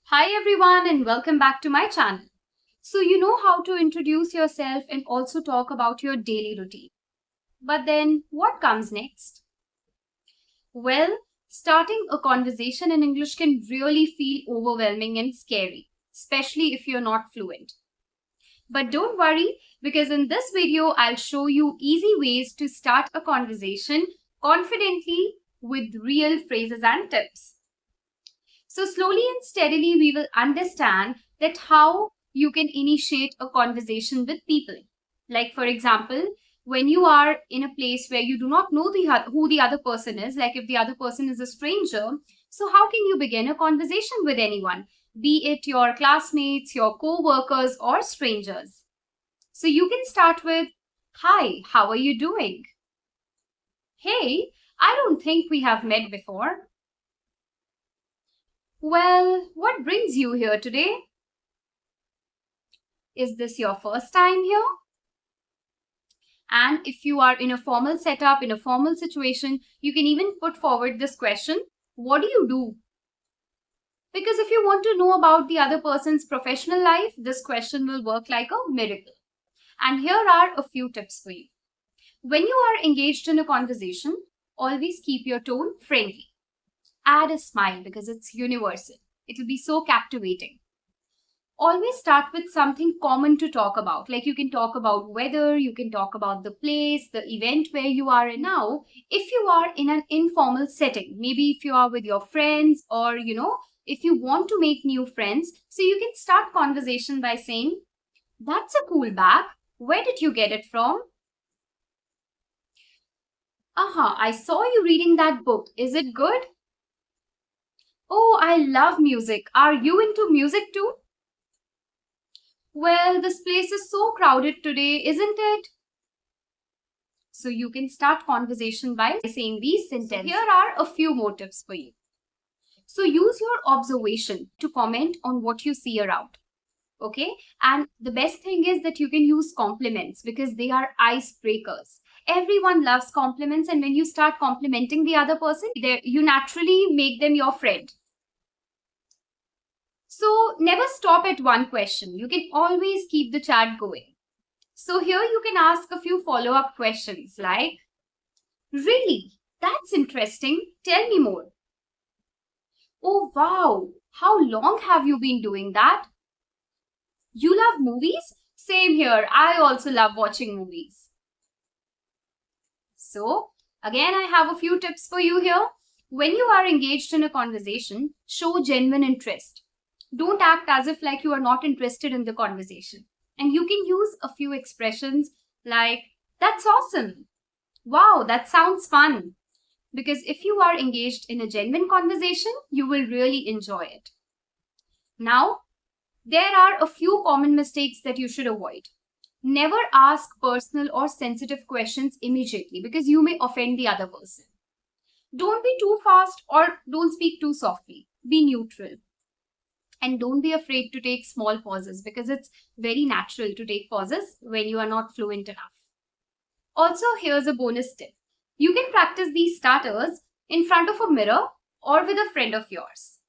Hi everyone and welcome back to my channel. So you know how to introduce yourself and also talk about your daily routine. But then what comes next? Well, starting a conversation in English can really feel overwhelming and scary, especially if you're not fluent. But don't worry, because in this video I'll show you easy ways to start a conversation confidently with real phrases and tips. So slowly and steadily, we will understand that how you can initiate a conversation with people. Like for example, when you are in a place where you do not know who the other person is, like if the other person is a stranger, so how can you begin a conversation with anyone, be it your classmates, your co-workers or strangers? So you can start with, "Hi, how are you doing?" "Hey, I don't think we have met before." "Well, what brings you here today?" "Is this your first time here?" And if you are in a formal setup, in a formal situation, you can even put forward this question, "What do you do?" Because if you want to know about the other person's professional life, this question will work like a miracle. And here are a few tips for you. When you are engaged in a conversation, always keep your tone friendly. Add a smile because it's universal. It will be so captivating. Always start with something common to talk about. Like you can talk about weather, you can talk about the place, the event where you are in now. If you are in an informal setting, maybe if you are with your friends or, if you want to make new friends, so you can start conversation by saying, "That's a cool bag. Where did you get it from?" "Aha, I saw you reading that book. Is it good?" "Oh, I love music. Are you into music too?" "Well, this place is so crowded today, isn't it?" So you can start conversation by saying these sentences. Here are a few motives for you. So use your observation to comment on what you see around. Okay? And the best thing is that you can use compliments because they are icebreakers. Everyone loves compliments, and when you start complimenting the other person, you naturally make them your friend. So never stop at one question. You can always keep the chat going. So here you can ask a few follow-up questions like, "Really? That's interesting. Tell me more." "Oh, wow. How long have you been doing that?" "You love movies?" "Same here. I also love watching movies." So again, I have a few tips for you here. When you are engaged in a conversation, show genuine interest. Don't act as if like you are not interested in the conversation. And you can use a few expressions like, "That's awesome." "Wow, that sounds fun." Because if you are engaged in a genuine conversation, you will really enjoy it. Now, there are a few common mistakes that you should avoid. Never ask personal or sensitive questions immediately because you may offend the other person. Don't be too fast or don't speak too softly. Be neutral. And don't be afraid to take small pauses because it's very natural to take pauses when you are not fluent enough. Also, here's a bonus tip. You can practice these starters in front of a mirror or with a friend of yours.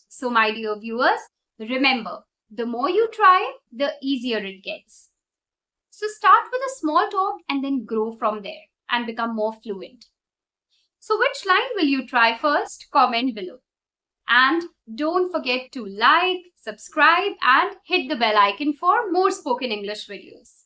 So, my dear viewers, remember, the more you try, the easier it gets. So, start with a small talk and then grow from there and become more fluent. So, which line will you try first? Comment below. And don't forget to like, subscribe, and hit the bell icon for more spoken English videos.